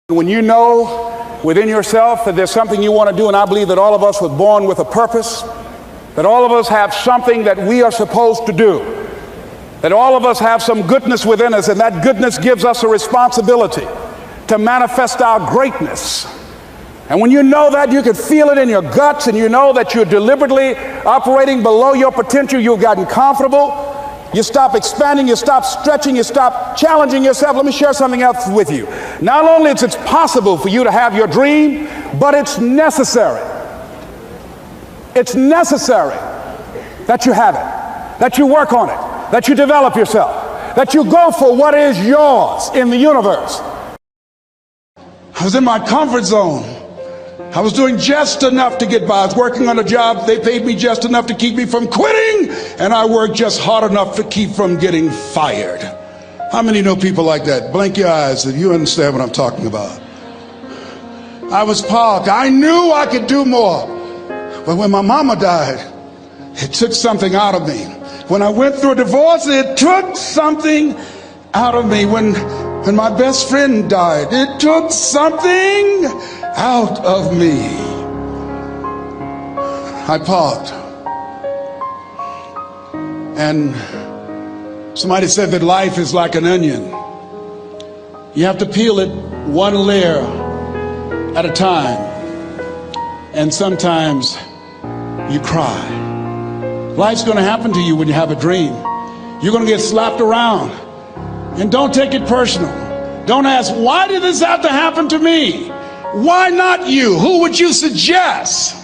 When you know within yourself that there's something you want to do, and I believe that all of us were born with a purpose, that all of us have something that we are supposed to do, that all of us have some goodness within us, and that goodness gives us a responsibility to manifest our greatness. And when you know that, you can feel it in your guts, and you know that you're deliberately operating below your potential. You've gotten comfortable. You stop expanding, you stop stretching, you stop challenging yourself. Let me share something else with you. Not only is it possible for you to have your dream, but it's necessary. It's necessary that you have it, that you work on it, that you develop yourself, that you go for what is yours in the universe. I was in my comfort zone. I was doing just enough to get by. I was working on a job. They paid me just enough to keep me from quitting, and I worked just hard enough to keep from getting fired. How many know people like that? Blink your eyes if you understand what I'm talking about. I was parked. I knew I could do more. But when my mama died, it took something out of me. When I went through a divorce, it took something out of me. When my best friend died, it took something out of me. I parked. And somebody said that life is like an onion. You have to peel it one layer at a time. And sometimes you cry. Life's going to happen to you when you have a dream. You're going to get slapped around. And don't take it personal. Don't ask, why did this have to happen to me? Why not you? Who would you suggest?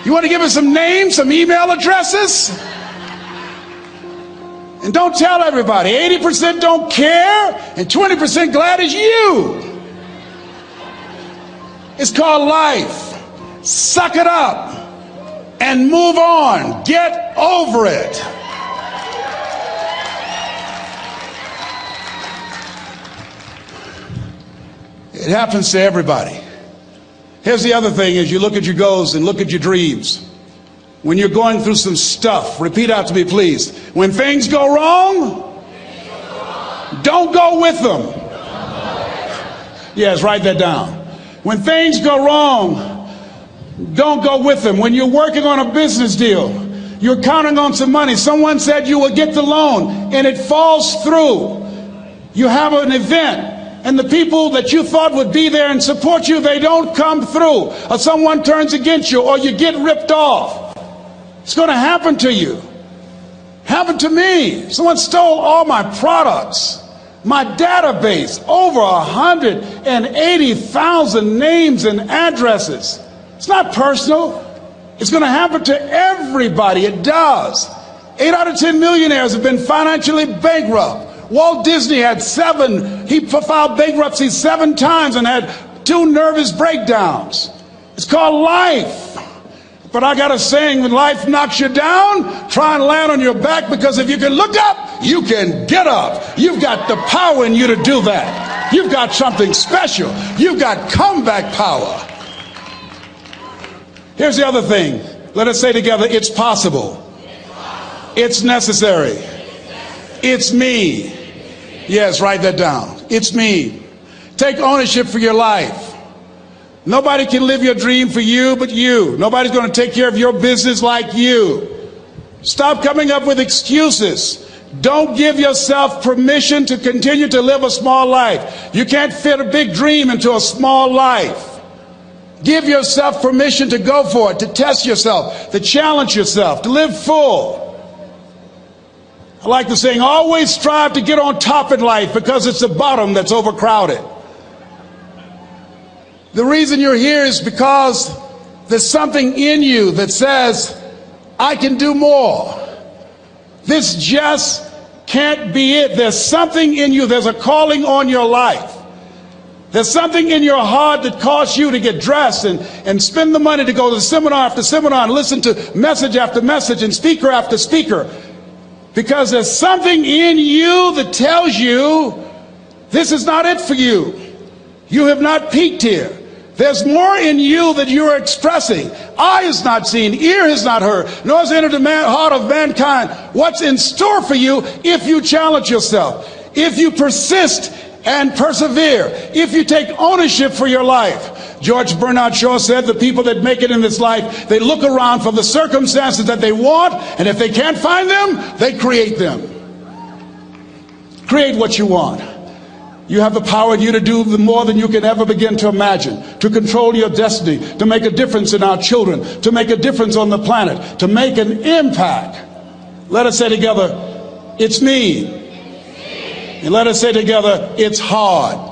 You want to give us some names, some email addresses? And don't tell everybody. 80% don't care and 20% glad it's you. It's called life. Suck it up and move on. Get over it. It happens to everybody. Here's the other thing: as you look at your goals and look at your dreams, when you're going through some stuff, repeat out to me, please. When things go wrong, don't go with them. Yes, write that down. When things go wrong, don't go with them. When you're working on a business deal, you're counting on some money. Someone said you will get the loan, and it falls through. You have an event, and the people that you thought would be there and support you, they don't come through. Or someone turns against you, or you get ripped off. It's going to happen to you. Happened to me. Someone stole all my products, my database, over 180,000 names and addresses. It's not personal. It's going to happen to everybody. It does. 8 out of 10 millionaires have been financially bankrupt. Walt Disney had he filed bankruptcy 7 times and had 2 nervous breakdowns. It's called life. But I got a saying: when life knocks you down, try and land on your back, because if you can look up, you can get up. You've got the power in you to do that. You've got something special. You've got comeback power. Here's the other thing. Let us say together, it's possible. It's necessary. It's me. Yes, write that down. It's me. Take ownership for your life. Nobody can live your dream for you but you. Nobody's going to take care of your business like you. Stop coming up with excuses. Don't give yourself permission to continue to live a small life. You can't fit a big dream into a small life. Give yourself permission to go for it, to test yourself, to challenge yourself, to live full. I like the saying, always strive to get on top in life, because it's the bottom that's overcrowded. The reason you're here is because there's something in you that says, I can do more. This just can't be it. There's something in you. There's a calling on your life. There's something in your heart that caused you to get dressed and spend the money to go to seminar after seminar and listen to message after message and speaker after speaker. Because there's something in you that tells you this is not it for you. You have not peaked here. There's more in you that you are expressing. Eye has not seen, ear has not heard, nor has entered the heart of mankind what's in store for you if you challenge yourself, if you persist and persevere. If you take ownership for your life. George Bernard Shaw said the people that make it in this life, they look around for the circumstances that they want, and if they can't find them, they create them. Create what you want. You have the power in you to do more than you can ever begin to imagine, to control your destiny, to make a difference in our children, to make a difference on the planet, to make an impact. Let us say together, it's me. And let us say together, it's hard.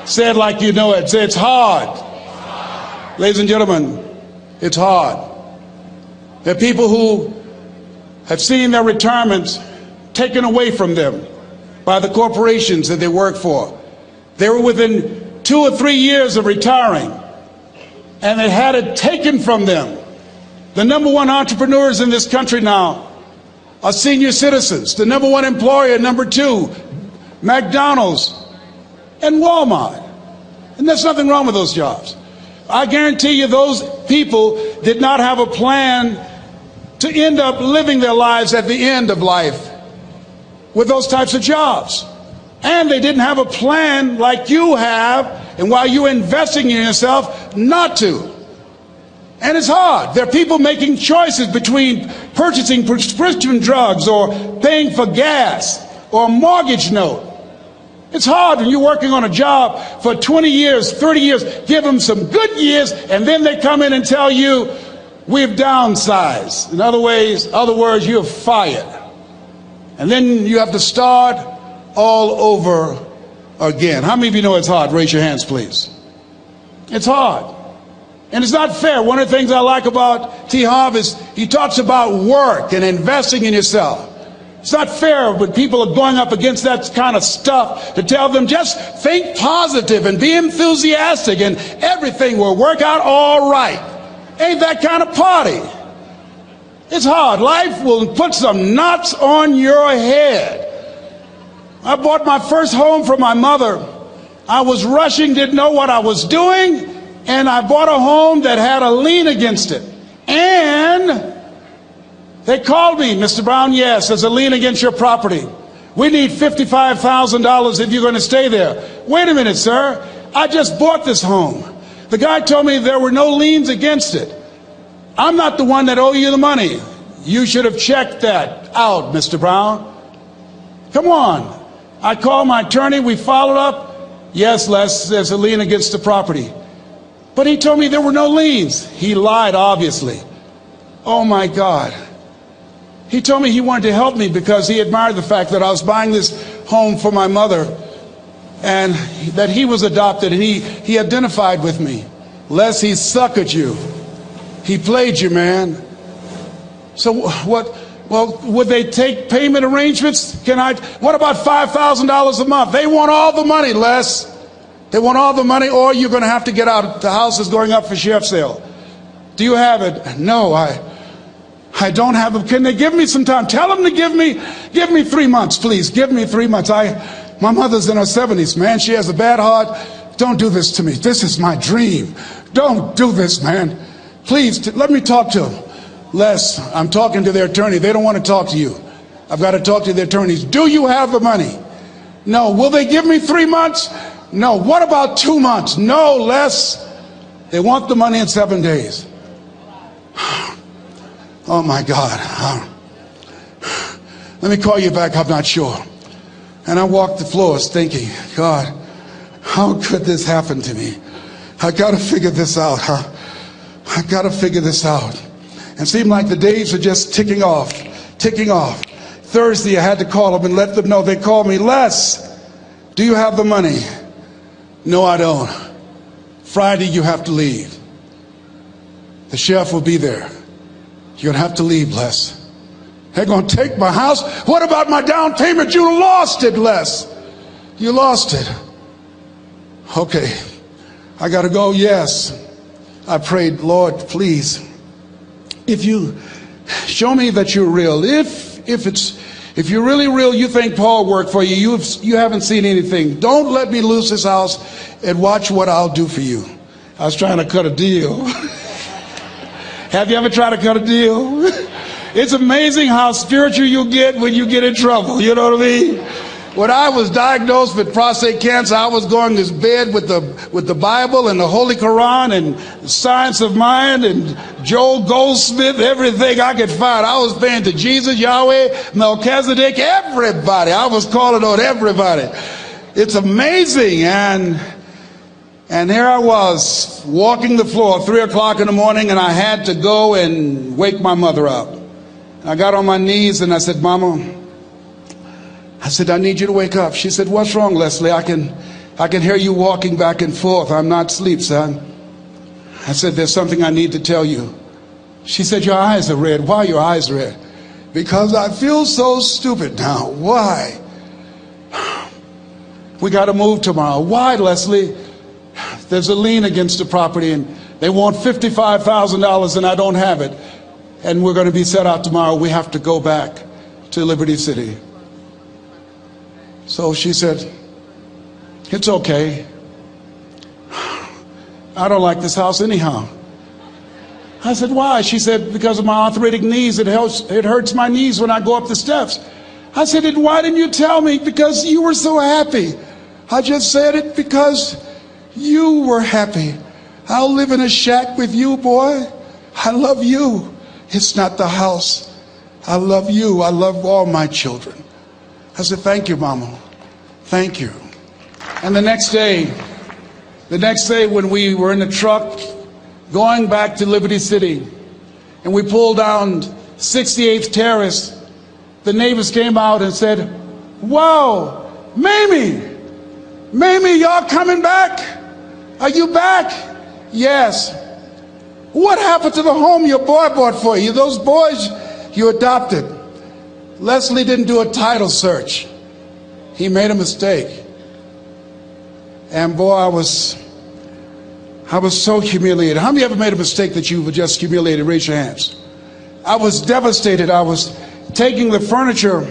Say it like you know it. Say it's hard. Ladies and gentlemen, it's hard. There are people who have seen their retirements taken away from them by the corporations that they work for. They were within 2 or 3 years of retiring, and they had it taken from them. The number one entrepreneurs in this country now are senior citizens. The number one employer, number two, McDonald's and Walmart. And there's nothing wrong with those jobs. I guarantee you those people did not have a plan to end up living their lives at the end of life with those types of jobs. And they didn't have a plan like you have, and while you're investing in yourself, not to. And it's hard. There are people making choices between purchasing prescription drugs or paying for gas or a mortgage note. It's hard when you're working on a job for 20 years, 30 years, give them some good years, and then they come in and tell you, we've downsized. In other words, you're fired. And then you have to start all over again. How many of you know it's hard? Raise your hands, please. It's hard. And it's not fair. One of the things I like about T. Harv is he talks about work and investing in yourself. It's not fair when people are going up against that kind of stuff to tell them just think positive and be enthusiastic and everything will work out all right. Ain't that kind of party. It's hard. Life will put some knots on your head. I bought my first home for my mother. I was rushing, didn't know what I was doing, and I bought a home that had a lien against it. And they called me, Mr. Brown, yes, there's a lien against your property. We need $55,000 if you're going to stay there. Wait a minute, sir. I just bought this home. The guy told me there were no liens against it. I'm not the one that owe you the money. You should have checked that out, Mr. Brown. Come on. I called my attorney. We followed up. Yes, Les, there's a lien against the property. But he told me there were no liens. He lied, obviously. Oh, my God. He told me he wanted to help me because he admired the fact that I was buying this home for my mother and that he was adopted, and he identified with me. Les, he suckered you. He played you, man. So what? Well, would they take payment arrangements? What about $5,000 a month? They want all the money, Les. They want all the money, or you're going to have to get out. The house is going up for sheriff's sale. Do you have it? No, I don't have it. Can they give me some time? Tell them to give me 3 months, please. Give me 3 months. My mother's in her 70s, man. She has a bad heart. Don't do this to me. This is my dream. Don't do this, man. Please, let me talk to them. Les, I'm talking to their attorney. They don't want to talk to you. I've got to talk to their attorneys. Do you have the money? No. Will they give me 3 months? No. What about 2 months? No, Les. They want the money in 7 days. Oh, my God. Let me call you back. I'm not sure. And I walked the floors thinking, God, how could this happen to me? I got to figure this out. I got to figure this out. And it seemed like the days were just ticking off. Thursday, I had to call them and let them know. They called me, Les, do you have the money? No, I don't. Friday, you have to leave. The sheriff will be there. You're going to have to leave, Les. They're going to take my house. What about my down payment? You lost it, Les. You lost it. Okay. I got to go. Yes. I prayed, Lord, please, if you show me that you're real, if you're really real, you think Paul worked for you, you haven't seen anything. Don't let me lose this house and watch what I'll do for you. I was trying to cut a deal. Have you ever tried to cut a deal? It's amazing how spiritual you get when you get in trouble. You know what I mean? When I was diagnosed with prostate cancer, I was going to bed with the Bible and the Holy Quran and Science of Mind and Joel Goldsmith, everything I could find. I was praying to Jesus, Yahweh, Melchizedek, everybody. I was calling on everybody. It's amazing. And here I was walking the floor 3 o'clock in the morning, and I had to go and wake my mother up. I got on my knees and I said, Mama, I said, I need you to wake up. She said, what's wrong, Leslie? I can hear you walking back and forth. I'm not asleep, son. I said, there's something I need to tell you. She said, your eyes are red. Why are your eyes red? Because I feel so stupid now. Why? We got to move tomorrow. Why, Leslie? There's a lien against the property and they want $55,000 and I don't have it. And we're going to be set out tomorrow. We have to go back to Liberty City. So she said, it's okay. I don't like this house anyhow. I said, why? She said, because of my arthritic knees, it hurts my knees when I go up the steps. I said, why didn't you tell me? Because you were so happy. I just said it because you were happy. I'll live in a shack with you, boy. I love you. It's not the house. I love you. I love all my children. I said, thank you, Mama. Thank you. And the next day when we were in the truck going back to Liberty City and we pulled down 68th Terrace, the neighbors came out and said, wow, Mamie, y'all coming back? Are you back? Yes. What happened to the home your boy bought for you? Those boys you adopted. Leslie didn't do a title search. He made a mistake. And boy, I was so humiliated. How many ever made a mistake that you were just humiliated? Raise your hands. I was devastated. I was taking the furniture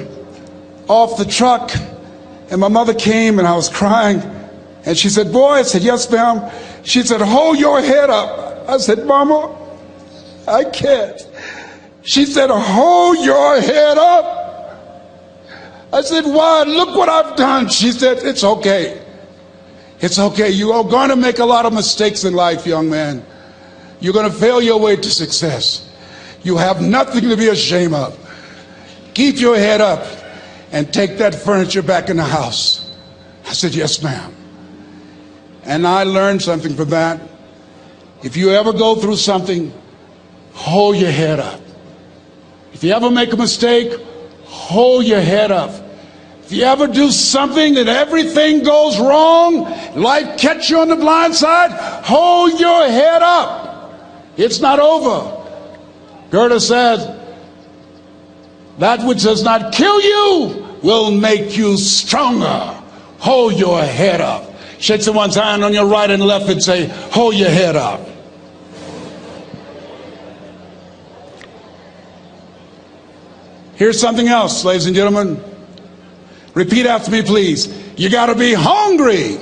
off the truck and my mother came and I was crying and she said, boy, I said, yes, ma'am. She said, hold your head up. I said, Mama, I can't. She said, hold your head up. I said, why? Look what I've done. She said, it's okay. It's okay. You are going to make a lot of mistakes in life, young man. You're going to fail your way to success. You have nothing to be ashamed of. Keep your head up and take that furniture back in the house. I said, yes, ma'am. And I learned something from that. If you ever go through something, hold your head up. If you ever make a mistake, hold your head up. If you ever do something that everything goes wrong, life catch you on the blind side, hold your head up. It's not over. Goethe said, that which does not kill you will make you stronger. Hold your head up. Shake someone's hand on your right and left and say, hold your head up. Here's something else, ladies and gentlemen. Repeat after me, please. You got to be hungry.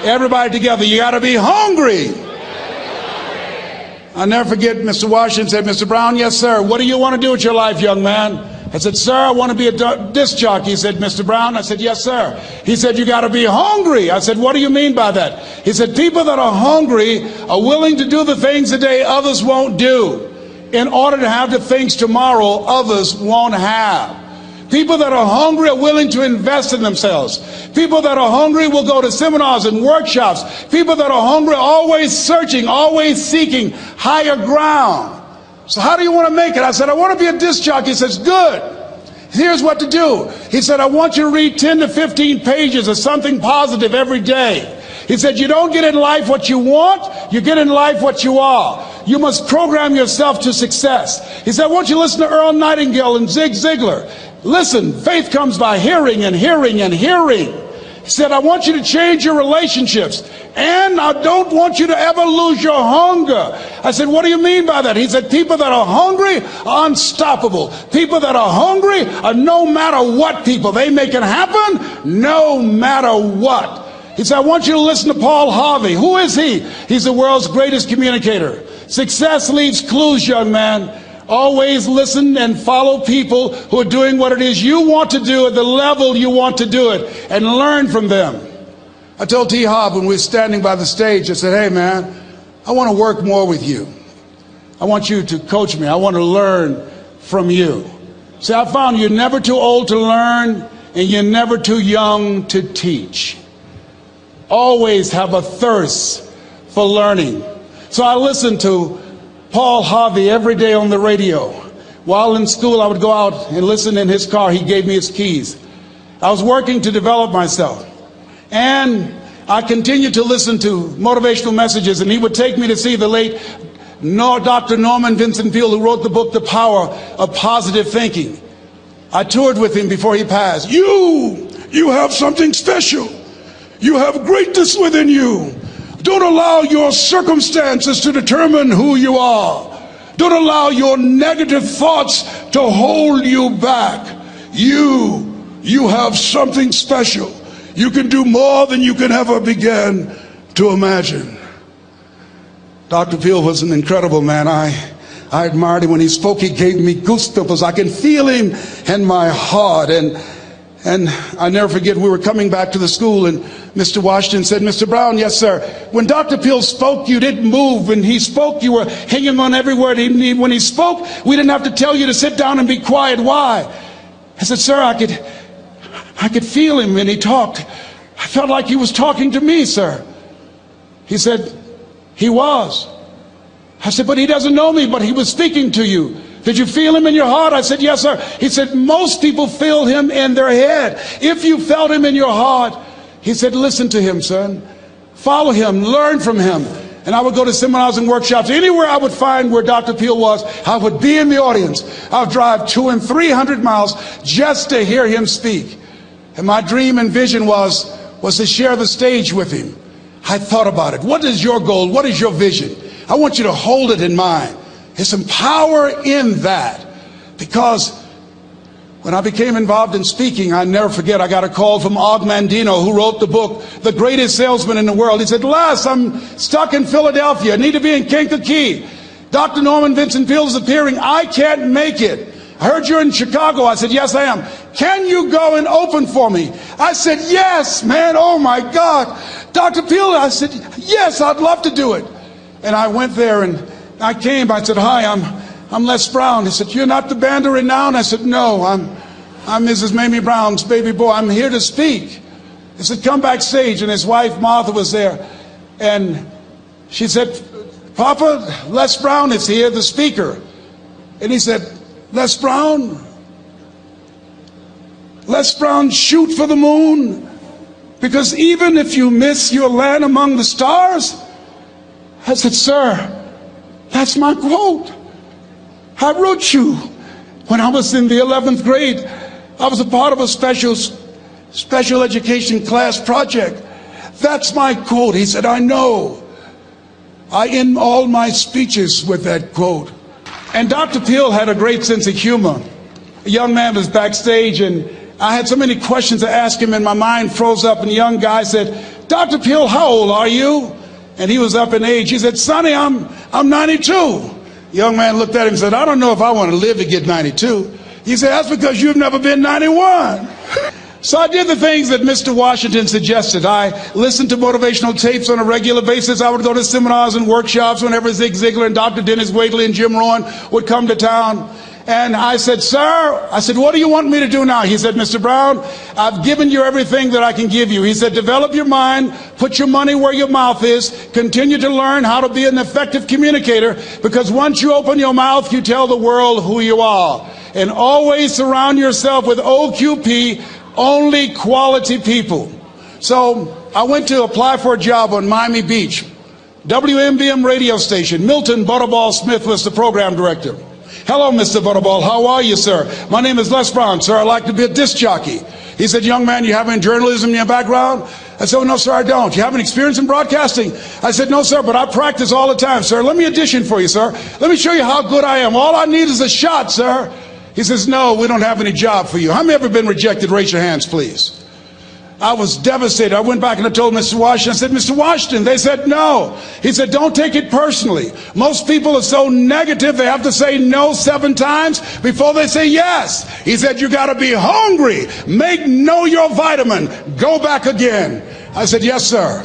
Everybody together, you got to be hungry. I'll never forget Mr. Washington said, Mr. Brown, yes, sir. What do you want to do with your life, young man? I said, sir, I want to be a disc jockey. He said, Mr. Brown? I said, yes, sir. He said, you got to be hungry. I said, what do you mean by that? He said, people that are hungry are willing to do the things today others won't do in order to have the things tomorrow others won't have. People that are hungry are willing to invest in themselves. People that are hungry will go to seminars and workshops. People that are hungry are always searching, always seeking higher ground. So how do you want to make it? I said, I want to be a disc jockey. He says, good. Here's what to do. He said, I want you to read 10 to 15 pages of something positive every day. He said, you don't get in life what you want, you get in life what you are. You must program yourself to success. He said, I want you to listen to Earl Nightingale and Zig Ziglar. Listen, faith comes by hearing and hearing and hearing. He said, I want you to change your relationships. And I don't want you to ever lose your hunger. I said, what do you mean by that? He said, people that are hungry are unstoppable. People that are hungry are no matter what people. They make it happen no matter what. He said, I want you to listen to Paul Harvey. Who is he? He's the world's greatest communicator. Success leaves clues, young man. Always listen and follow people who are doing what it is you want to do at the level you want to do it, and learn from them. I told T. Hobb when we were standing by the stage, I said, hey man, I want to work more with you. I want you to coach me. I want to learn from you. See, I found you're never too old to learn, and you're never too young to teach. Always have a thirst for learning. So I listened to Paul Harvey every day on the radio. While in school, I would go out and listen in his car. He gave me his keys. I was working to develop myself. And I continued to listen to motivational messages, and he would take me to see the late Dr. Norman Vincent Peale, who wrote the book, The Power of Positive Thinking. I toured with him before he passed. You have something special. You have greatness within you. Don't allow your circumstances to determine who you are. Don't allow your negative thoughts to hold you back. You have something special. You can do more than you can ever begin to imagine. Dr. Peale was an incredible man. I admired him. When he spoke, he gave me goosebumps. I can feel him in my heart. And I never forget, we were coming back to the school, and Mr. Washington said, Mr. Brown, yes, sir. When Dr. Peale spoke, you didn't move. When he spoke, you were hanging on every word. When he spoke, we didn't have to tell you to sit down and be quiet. Why? I said, sir, I could feel him when he talked. I felt like he was talking to me, sir. He said, he was. I said, but he doesn't know me, but he was speaking to you. Did you feel him in your heart? I said, yes, sir. He said, most people feel him in their head. If you felt him in your heart, he said, listen to him, son. Follow him, learn from him. And I would go to seminars and workshops. Anywhere I would find where Dr. Peale was, I would be in the audience. I would drive 200 and 300 miles just to hear him speak. And my dream and vision was to share the stage with him. I thought about it. What is your goal? What is your vision? I want you to hold it in mind. There's some power in that, because when I became involved in speaking, I never forget, I got a call from Og Mandino, who wrote the book, The Greatest Salesman in the World. He said, Les, I'm stuck in Philadelphia. I need to be in Kankakee. Dr. Norman Vincent Peale is appearing. I can't make it. I heard you're in Chicago. I said, yes, I am. Can you go and open for me? I said, yes, man. Oh, my God. Dr. Peale, I said, yes, I'd love to do it. And I went there, and I came. I said, hi, I'm Les Brown. He said, you're not the band of renown? I said, no, I'm Mrs. Mamie Brown's baby boy. I'm here to speak. He said, come backstage. And his wife, Martha, was there. And she said, Papa, Les Brown is here, the speaker. And he said, Les Brown, shoot for the moon, because even if you miss, you'll land among the stars. I said, sir, that's my quote. I wrote you when I was in the 11th grade. I was a part of a special education class project. That's my quote. He said, I know. I end all my speeches with that quote. And Dr. Peale had a great sense of humor. A young man was backstage, and I had so many questions to ask him, and my mind froze up, and the young guy said, Dr. Peale, how old are you? And he was up in age. He said, Sonny, I'm 92. The young man looked at him and said, I don't know if I want to live to get 92. He said, that's because you've never been 91. So I did the things that Mr. Washington suggested. I listened to motivational tapes on a regular basis. I would go to seminars and workshops whenever Zig Ziglar and Dr. Dennis Wagley and Jim Rohn would come to town. And I said, sir, what do you want me to do now? He said, Mr. Brown, I've given you everything that I can give you. He said, develop your mind, put your money where your mouth is, continue to learn how to be an effective communicator, because once you open your mouth, you tell the world who you are. And always surround yourself with OQP, only quality people. So I went to apply for a job on Miami Beach. WMBM radio station. Milton Butterball Smith was the program director. Hello, Mr. Butterball. How are you, sir? My name is Les Brown, sir. I'd like to be a disc jockey. He said, young man, you have any journalism in your background? I said, oh, no, sir, I don't. You have any experience in broadcasting? I said, no, sir, but I practice all the time, sir. Let me audition for you, sir. Let me show you how good I am. All I need is a shot, sir. He says, no, we don't have any job for you. How many ever been rejected? Raise your hands, please. I was devastated. I went back and I told Mr. Washington, I said, Mr. Washington, they said no. He said, don't take it personally. Most people are so negative, they have to say no 7 times before they say yes. He said, you got to be hungry. Know your vitamin. Go back again. I said, yes, sir.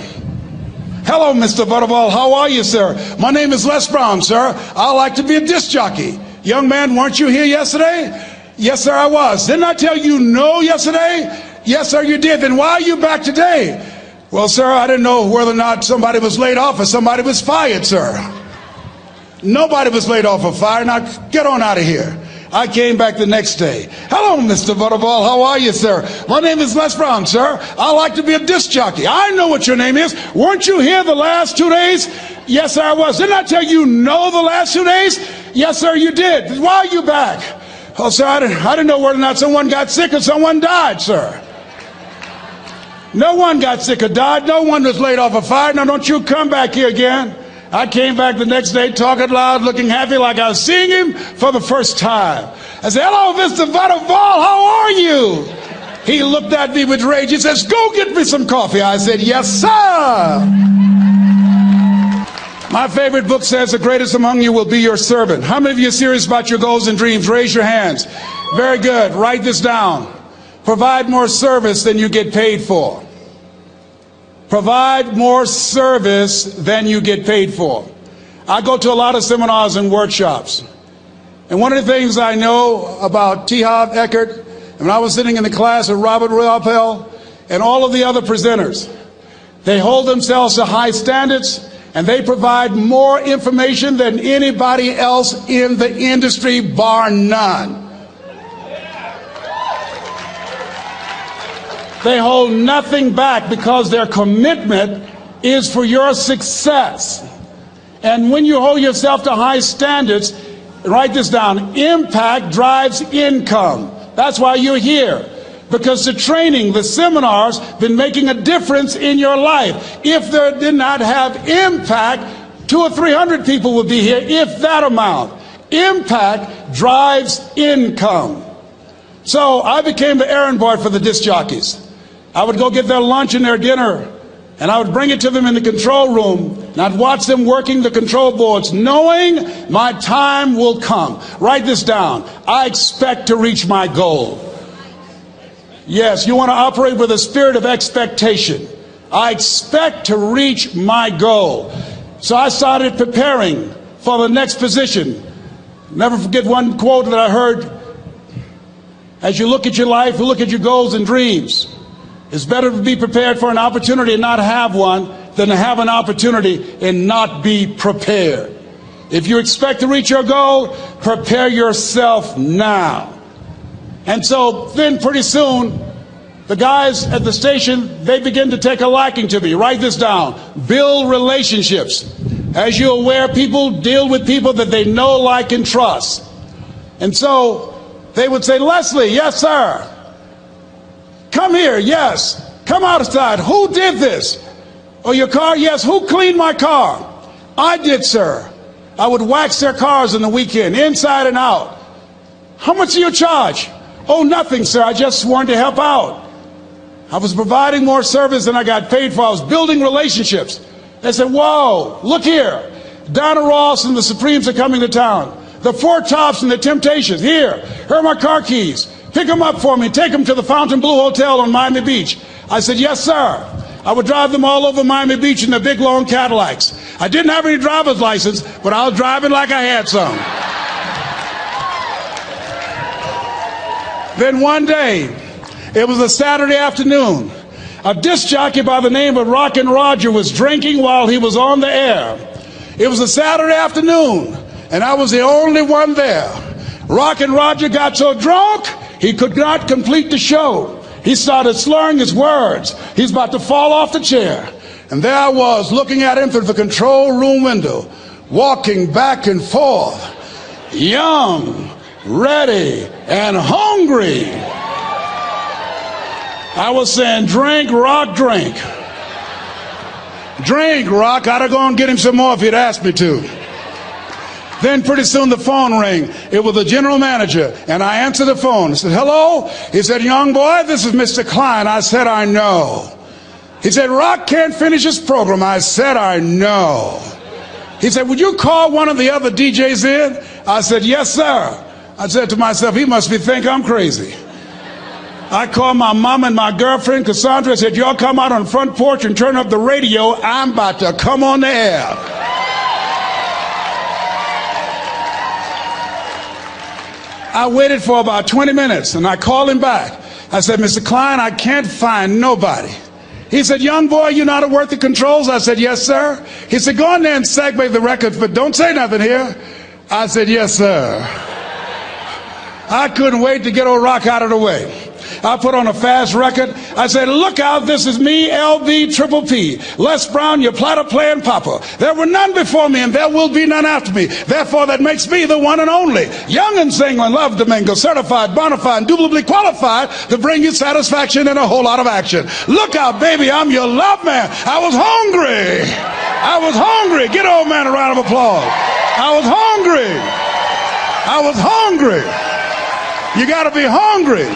Hello, Mr. Butterball. How are you, sir? My name is Les Brown, sir. I like to be a disc jockey. Young man, weren't you here yesterday? Yes, sir, I was. Didn't I tell you no yesterday? Yes, sir, you did. Then why are you back today? Well, sir, I didn't know whether or not somebody was laid off or somebody was fired, sir. Nobody was laid off or fired. Now, get on out of here. I came back the next day. Hello, Mr. Butterball. How are you, sir? My name is Les Brown, sir. I like to be a disc jockey. I know what your name is. Weren't you here the last 2 days? Yes, sir, I was. Didn't I tell you no the last 2 days? Yes, sir, you did. Why are you back? Oh, sir, I didn't know whether or not someone got sick or someone died, sir. No one got sick or died. No one was laid off or fired. Now, don't you come back here again. I came back the next day talking loud, looking happy like I was seeing him for the first time. I said, hello, Mr. Butterball, how are you? He looked at me with rage. He says, go get me some coffee. I said, yes, sir. My favorite book says, the greatest among you will be your servant. How many of you are serious about your goals and dreams? Raise your hands. Very good. Write this down. Provide more service than you get paid for. Provide more service than you get paid for. I go to a lot of seminars and workshops. And one of the things I know about T. Harv Eckert, when I was sitting in the class with Robert Ruppel and all of the other presenters, they hold themselves to high standards and they provide more information than anybody else in the industry, bar none. They hold nothing back because their commitment is for your success. And when you hold yourself to high standards, write this down, impact drives income. That's why you're here. Because the training, the seminars, been making a difference in your life. If they did not have impact, 200 or 300 people would be here, if that amount. Impact drives income. So I became the errand boy for the disc jockeys. I would go get their lunch and their dinner, and I would bring it to them in the control room, and I'd watch them working the control boards, knowing my time will come. Write this down. I expect to reach my goal. Yes, you want to operate with a spirit of expectation. I expect to reach my goal. So I started preparing for the next position. Never forget one quote that I heard. As you look at your life, you look at your goals and dreams. It's better to be prepared for an opportunity and not have one than to have an opportunity and not be prepared. If you expect to reach your goal, prepare yourself now. And so then pretty soon, the guys at the station, they begin to take a liking to me. Write this down. Build relationships. As you're aware, people deal with people that they know, like, and trust. And so they would say, Leslie, yes, sir. Come here, yes. Come outside. Who did this? Oh, your car? Yes. Who cleaned my car? I did, sir. I would wax their cars on the weekend, inside and out. How much do you charge? Oh, nothing, sir. I just wanted to help out. I was providing more service than I got paid for. I was building relationships. They said, whoa, look here. Donna Ross and the Supremes are coming to town. The Four Tops and the Temptations. Here are my car keys. Pick them up for me. Take them to the Fontainebleau Hotel on Miami Beach. I said, yes, sir. I would drive them all over Miami Beach in the big, long Cadillacs. I didn't have any driver's license, but I was driving like I had some. Then one day, it was a Saturday afternoon, a disc jockey by the name of Rockin' Roger was drinking while he was on the air. It was a Saturday afternoon, and I was the only one there. Rockin' Roger got so drunk, he could not complete the show. He started slurring his words. He's about to fall off the chair. And there I was, looking at him through the control room window, walking back and forth, young, ready, and hungry. I was saying, drink, Rock, drink. Drink, Rock. I'd have gone and get him some more if he'd asked me to. Then pretty soon the phone rang. It was the general manager, and I answered the phone. I said, hello? He said, young boy, this is Mr. Klein. I said, I know. He said, Rock can't finish his program. I said, I know. He said, would you call one of the other DJs in? I said, yes, sir. I said to myself, he must think I'm crazy. I called my mom and my girlfriend, Cassandra. I said, y'all come out on the front porch and turn up the radio. I'm about to come on the air. I waited for about 20 minutes, and I called him back. I said, Mr. Klein, I can't find nobody. He said, young boy, you know how to work the controls? I said, yes, sir. He said, go in there and segue the record, but don't say nothing here. I said, yes, sir. I couldn't wait to get old Rock out of the way. I put on a fast record. I said, look out, this is me, LB Triple P. Les Brown, your platter playing papa. There were none before me, and there will be none after me. Therefore, that makes me the one and only. Young and single and love to mingle, certified, bona fide, indubitably qualified to bring you satisfaction and a whole lot of action. Look out, baby, I'm your love man. I was hungry. I was hungry. Get old man a round of applause. I was hungry. I was hungry. You got to be hungry.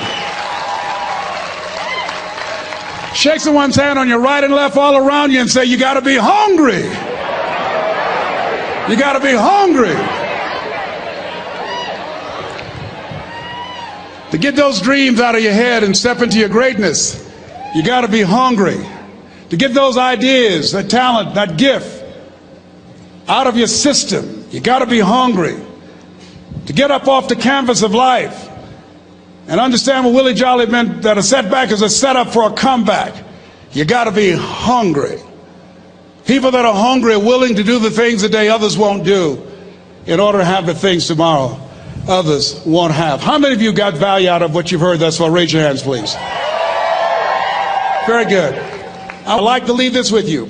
Shake someone's hand on your right and left all around you and say, you got to be hungry. You got to be hungry. To get those dreams out of your head and step into your greatness, you got to be hungry. To get those ideas, that talent, that gift out of your system, you got to be hungry. To get up off the canvas of life and understand what Willie Jolly meant, that a setback is a setup for a comeback. You got to be hungry. People that are hungry are willing to do the things today others won't do in order to have the things tomorrow others won't have. How many of you got value out of what you've heard thus far? Raise your hands, please. Very good. I'd like to leave this with you.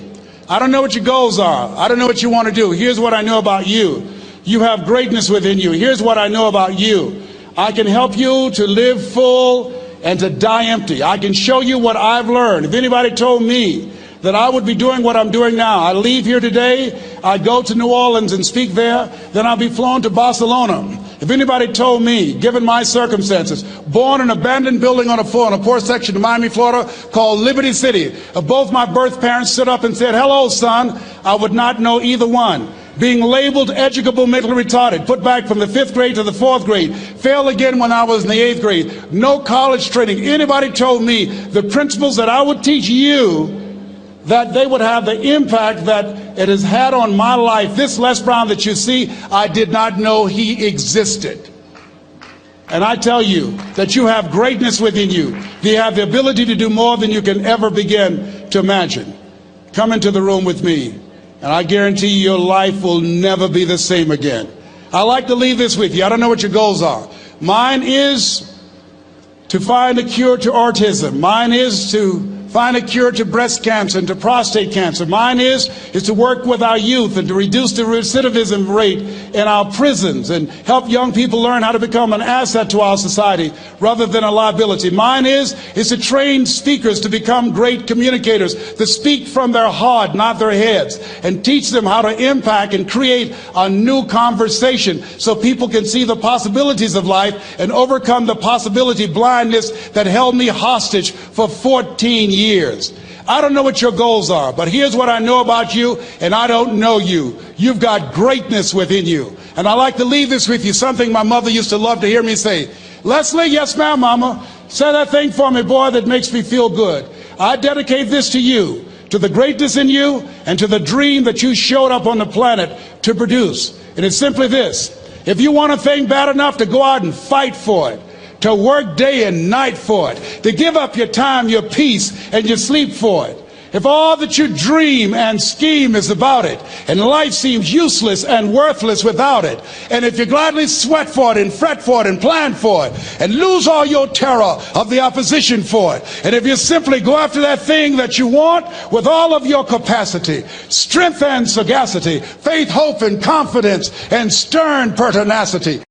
I don't know what your goals are. I don't know what you want to do. Here's what I know about you. You have greatness within you. Here's what I know about you. I can help you to live full and to die empty. I can show you what I've learned. If anybody told me that I would be doing what I'm doing now, I leave here today, I go to New Orleans and speak there, then I'll be flown to Barcelona. If anybody told me, given my circumstances, born in an abandoned building on a poor section of Miami, Florida, called Liberty City, both my birth parents stood up and said, hello, son, I would not know either one. Being labeled educable mentally retarded, put back from the 5th grade to the 4th grade, failed again when I was in the 8th grade, no college training. Anybody told me the principles that I would teach you, that they would have the impact that it has had on my life. This Les Brown that you see, I did not know he existed. And I tell you that you have greatness within you. You have the ability to do more than you can ever begin to imagine. Come into the room with me. And I guarantee you your life will never be the same again. I like to leave this with you. I don't know what your goals are. Mine is to find a cure to autism. Mine is to find a cure to breast cancer and to prostate cancer. Mine is to work with our youth and to reduce the recidivism rate in our prisons and help young people learn how to become an asset to our society rather than a liability. Mine is to train speakers to become great communicators, to speak from their heart, not their heads, and teach them how to impact and create a new conversation so people can see the possibilities of life and overcome the possibility blindness that held me hostage for 14 years. I don't know what your goals are, but here's what I know about you, and I don't know you. You've got greatness within you. And I like to leave this with you, something my mother used to love to hear me say. Leslie, yes ma'am, mama. Say that thing for me, boy, that makes me feel good. I dedicate this to you, to the greatness in you, and to the dream that you showed up on the planet to produce. And it's simply this. If you want a thing bad enough to go out and fight for it, to work day and night for it, to give up your time, your peace, and your sleep for it. If all that you dream and scheme is about it, and life seems useless and worthless without it, and if you gladly sweat for it and fret for it and plan for it, and lose all your terror of the opposition for it, and if you simply go after that thing that you want with all of your capacity, strength and sagacity, faith, hope, and confidence, and stern pertinacity,